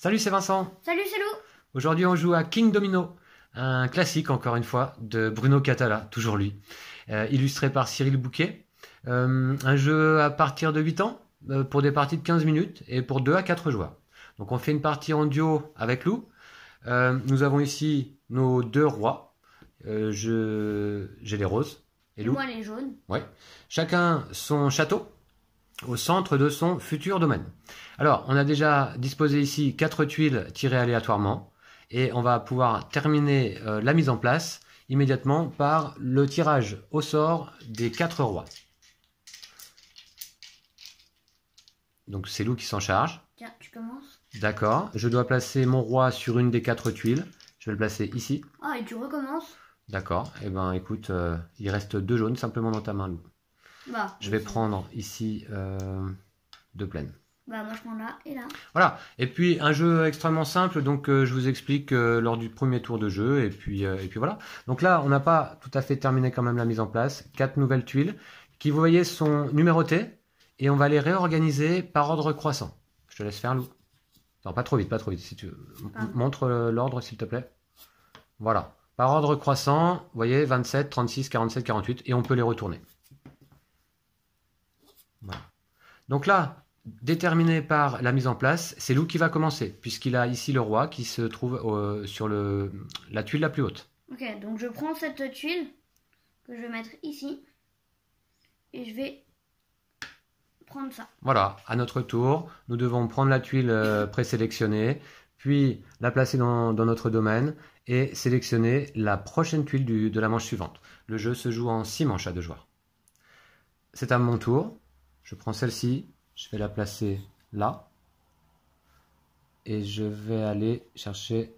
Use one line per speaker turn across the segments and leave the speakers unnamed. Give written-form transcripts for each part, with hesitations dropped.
Salut, c'est Vincent.
Salut, c'est Lou.
Aujourd'hui, on joue à King Domino, un classique encore une fois de Bruno Catala, toujours lui, illustré par Cyril Bouquet. Un jeu à partir de 8 ans pour des parties de 15 minutes et pour 2 à 4 joueurs. Donc on fait une partie en duo avec Lou. Nous avons ici nos deux rois. J'ai les roses et
Et
Lou.
moi, les jaunes.
Ouais. Chacun son château au centre de son futur domaine. Alors, on a déjà disposé ici 4 tuiles tirées aléatoirement et on va pouvoir terminer la mise en place immédiatement par le tirage au sort des 4 rois. Donc c'est Lou qui s'en charge.
Tiens, tu commences.
D'accord, je dois placer mon roi sur une des 4 tuiles. Je vais le placer ici.
Ah, et tu recommences.
D'accord, et ben écoute, il reste 2 jaunes simplement dans ta main, Lou.
Bah,
Je vais prendre ici 2 plaines.
Bah, moi, je prends là et là.
Voilà, et puis un jeu extrêmement simple, donc je vous explique lors du premier tour de jeu, et puis voilà. Donc là, on n'a pas tout à fait terminé quand même la mise en place. 4 nouvelles tuiles qui, vous voyez, sont numérotées, et on va les réorganiser par ordre croissant. Je te laisse faire, Lou. Non, pas trop vite, si tu veux. Montre l'ordre, s'il te plaît. Voilà, par ordre croissant, vous voyez, 27, 36, 47, 48, et on peut les retourner. Voilà. Donc là, déterminé par la mise en place, c'est Lou qui va commencer, puisqu'il a ici le roi qui se trouve sur la tuile la plus haute.
Ok, donc je prends cette tuile que je vais mettre ici et je vais prendre ça.
Voilà, à notre tour, nous devons prendre la tuile présélectionnée, puis la placer dans notre domaine et sélectionner la prochaine tuile de la manche suivante. Le jeu se joue en 6 manches à 2 joueurs. C'est à mon tour. Je prends celle-ci, je vais la placer là. Et je vais aller chercher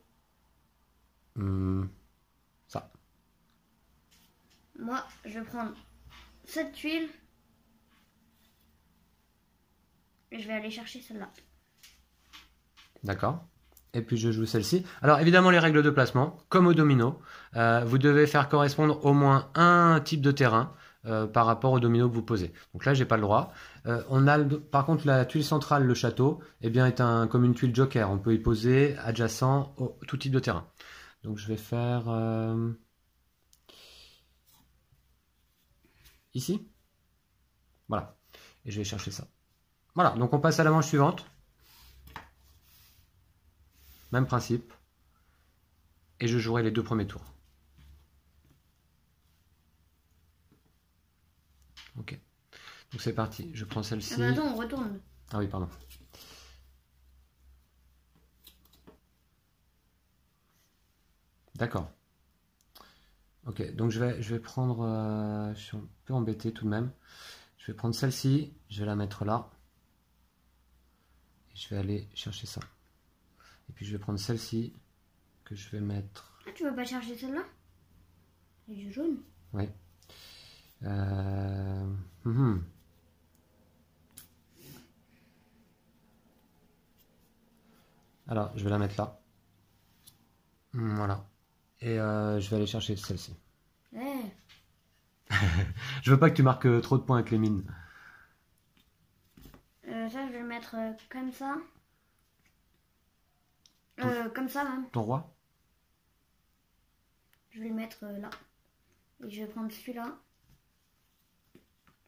ça.
Moi, je vais prendre cette tuile et je vais aller chercher celle-là.
D'accord. Et puis je joue celle-ci. Alors évidemment les règles de placement, comme au domino, vous devez faire correspondre au moins un type de terrain par rapport au domino que vous posez. Donc là j'ai pas le droit. Par contre la tuile centrale, le château, eh bien, est comme une tuile joker. On peut y poser adjacent tout type de terrain. Donc je vais faire ici. Voilà. Et je vais chercher ça. Voilà, donc on passe à la manche suivante. Même principe. Et je jouerai les 2 premiers tours. Ok. Donc c'est parti. Je prends celle-ci.
Ah bah attends, on retourne.
Ah oui, pardon. D'accord. Ok, donc je vais prendre... je suis un peu embêté tout de même. Je vais prendre celle-ci. Je vais la mettre là. Et je vais aller chercher ça. Et puis je vais prendre celle-ci que je vais mettre...
Ah, tu veux pas chercher celle-là? C'est du jaune.
Oui. Alors, je vais la mettre là. Voilà. Et je vais aller chercher celle-ci.
Ouais.
Je veux pas que tu marques trop de points avec les mines.
Ça, je vais le mettre comme ça. Comme ça, même.
Ton roi?
Je vais le mettre là. Et je vais prendre celui-là.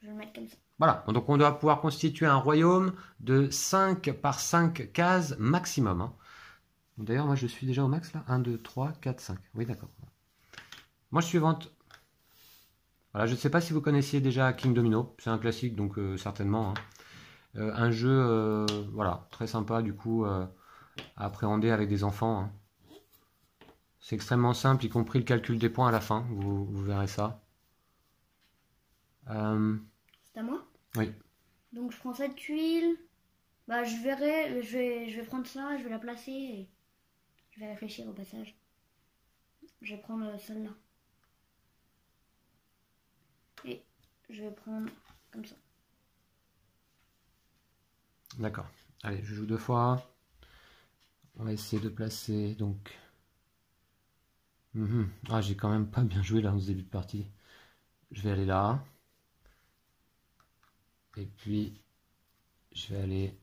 Je vais le mettre comme ça.
Voilà, donc on doit pouvoir constituer un royaume de 5 par 5 cases maximum. Hein. D'ailleurs, moi je suis déjà au max là. 1, 2, 3, 4, 5. Oui, d'accord. Manche suivante. Voilà, je ne sais pas si vous connaissiez déjà King Domino. C'est un classique, donc certainement. Hein. Un jeu voilà, très sympa du coup à appréhender avec des enfants. Hein. C'est extrêmement simple, y compris le calcul des points à la fin. Vous verrez ça.
C'est à moi?
Oui.
Donc je prends cette tuile. Bah je verrai, je vais prendre ça, je vais la placer et je vais réfléchir au passage. Je vais prendre celle-là. Et je vais prendre comme ça.
D'accord. Allez, je joue 2 fois. On va essayer de placer donc... Ah, j'ai quand même pas bien joué là en ce début de partie. Je vais aller là. Et puis, je vais aller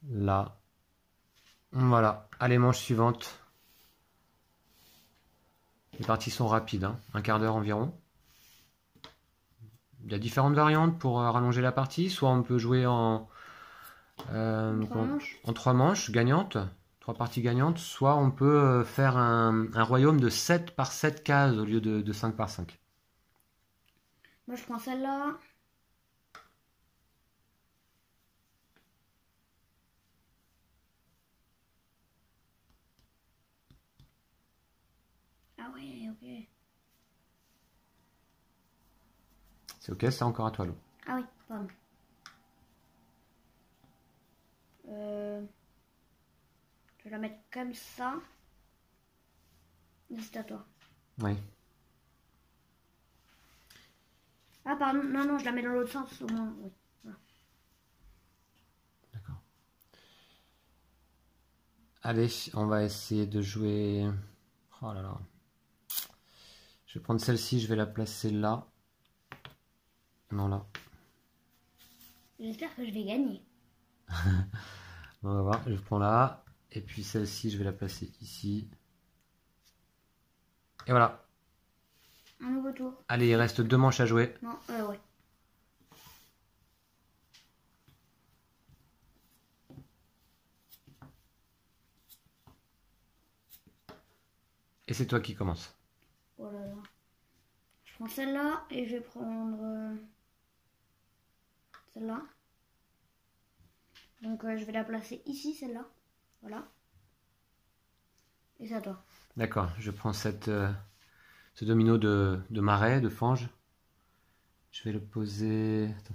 là. Voilà, allez, manche suivante. Les parties sont rapides, hein, un quart d'heure environ. Il y a différentes variantes pour rallonger la partie. Soit on peut jouer en 3 manches gagnantes, 3 parties gagnantes. Soit on peut faire un royaume de 7 par 7 cases au lieu de 5 par 5.
Moi je prends celle-là. Ah ouais, ok.
C'est ok, c'est encore à toi, Lou.
Ah oui, pardon. Je vais la mettre comme ça. C'est à toi.
Oui.
Ah pardon, non, je la mets dans l'autre sens au moins. Oui. Voilà.
D'accord. Allez, on va essayer de jouer... Oh là là. Je vais prendre celle-ci, je vais la placer là. Non, là.
J'espère que je vais gagner.
On va voir, je prends là. Et puis celle-ci, je vais la placer ici. Et voilà.
Un nouveau tour.
Allez, il reste 2 manches à jouer.
Non, ouais.
Et c'est toi qui commence.
Oh là là. Je prends celle-là et je vais prendre celle-là. Donc je vais la placer ici, celle-là. Voilà. Et c'est à toi.
D'accord, je prends ce domino de marais, de fange. Je vais le poser... Attends.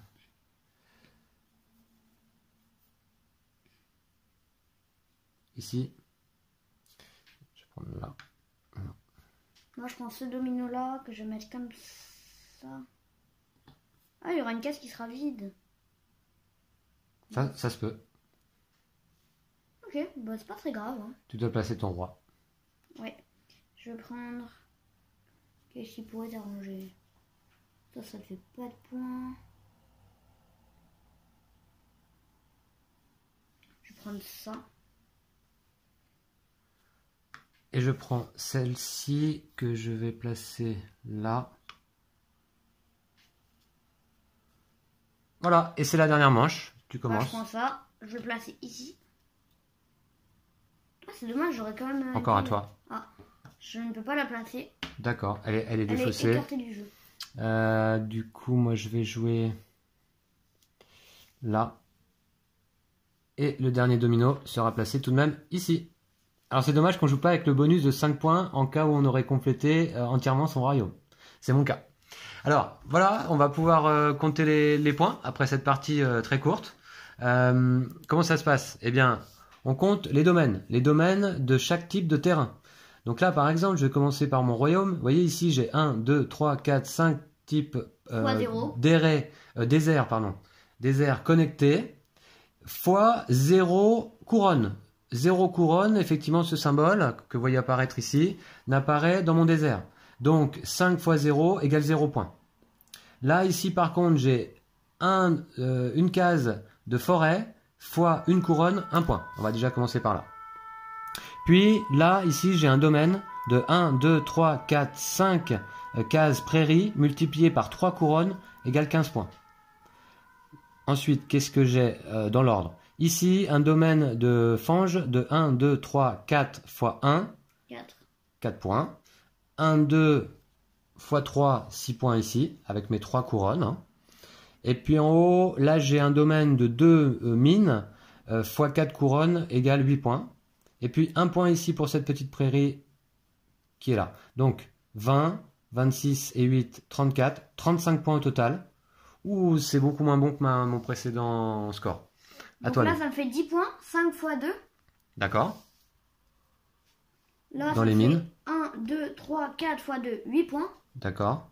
Ici. Je vais prendre là. Voilà.
Moi je prends ce domino-là que je vais mettre comme ça. Ah, il y aura une case qui sera vide.
Ça se peut.
Ok, bah c'est pas très grave. Hein.
Tu dois placer ton roi.
Ouais. Je vais prendre... Qu'est-ce qui pourrait t'arranger? Ça ne fait pas de points. Je vais prendre ça.
Et je prends celle-ci que je vais placer là. Voilà, et c'est la dernière manche. Tu commences.
Je prends ça, je vais le placer ici. Ah, c'est dommage, j'aurais quand même...
Encore à toi.
Ah, je ne peux pas la placer.
D'accord, elle est
Elle est
défaussée.
écartée du jeu.
Du coup, moi je vais jouer là. Et le dernier domino sera placé tout de même ici. Alors c'est dommage qu'on joue pas avec le bonus de 5 points en cas où on aurait complété entièrement son royaume. C'est mon cas. Alors voilà, on va pouvoir compter les points après cette partie très courte. Comment ça se passe? Eh bien, on compte les domaines de chaque type de terrain. Donc là, par exemple, je vais commencer par mon royaume. Vous voyez ici, j'ai 1, 2, 3, 4, 5 types déserts connectés, fois 0 couronne. 0 couronne, effectivement, ce symbole que vous voyez apparaître ici, n'apparaît dans mon désert. Donc 5 fois 0 égale 0 points. Là, ici, par contre, j'ai une case de forêt fois une couronne, 1 point. On va déjà commencer par là. Puis là, ici, j'ai un domaine de 1, 2, 3, 4, 5 cases prairies multipliées par 3 couronnes égale 15 points. Ensuite, qu'est-ce que j'ai dans l'ordre? Ici, un domaine de fange de 1, 2, 3, 4 fois 1, 4 points. 1, 2 fois 3, 6 points ici, avec mes 3 couronnes. Hein. Et puis en haut, là, j'ai un domaine de 2 mines fois 4 couronnes égale 8 points. Et puis 1 point ici pour cette petite prairie qui est là. Donc 20, 26 et 8, 34, 35 points au total. Ouh, c'est beaucoup moins bon que mon précédent score.
Donc là, ça me fait 10 points, 5 fois 2.
D'accord.
Là,
dans
ça
les
me
mines.
fait 1, 2, 3, 4 fois 2, 8 points.
D'accord.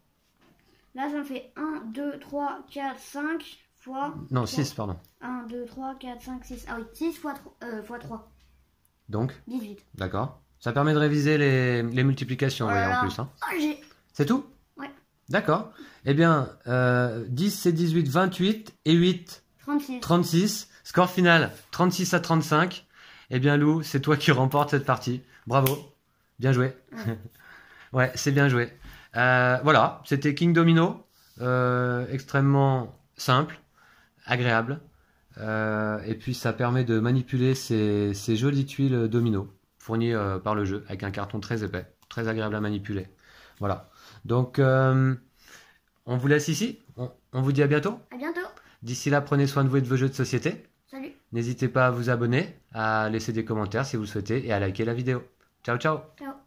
Là, ça me fait 1, 2, 3, 4, 5 fois...
Non,
3.
6, pardon.
1, 2, 3, 4, 5, 6. Ah oui, 6 fois 3.
Donc
18.
D'accord. Ça permet de réviser les multiplications,
Oh
oui,
là
en
là.
plus. Hein.
Oh, j'ai...
C'est tout?
Ouais.
D'accord. Eh bien, 10 c'est 18, 28 et 8,
36.
36. Score final, 36 à 35. Eh bien, Lou, c'est toi qui remporte cette partie. Bravo. Bien joué.
Ouais.
Ouais, c'est bien joué. Voilà, c'était King Domino. Extrêmement simple, agréable. Et puis, ça permet de manipuler ces jolies tuiles domino fournies par le jeu avec un carton très épais, très agréable à manipuler. Voilà. Donc, on vous laisse ici. On vous dit à bientôt.
À bientôt.
D'ici là, prenez soin de vous et de vos jeux de société.
Salut.
N'hésitez pas à vous abonner, à laisser des commentaires si vous le souhaitez et à liker la vidéo. Ciao, ciao!
Ciao.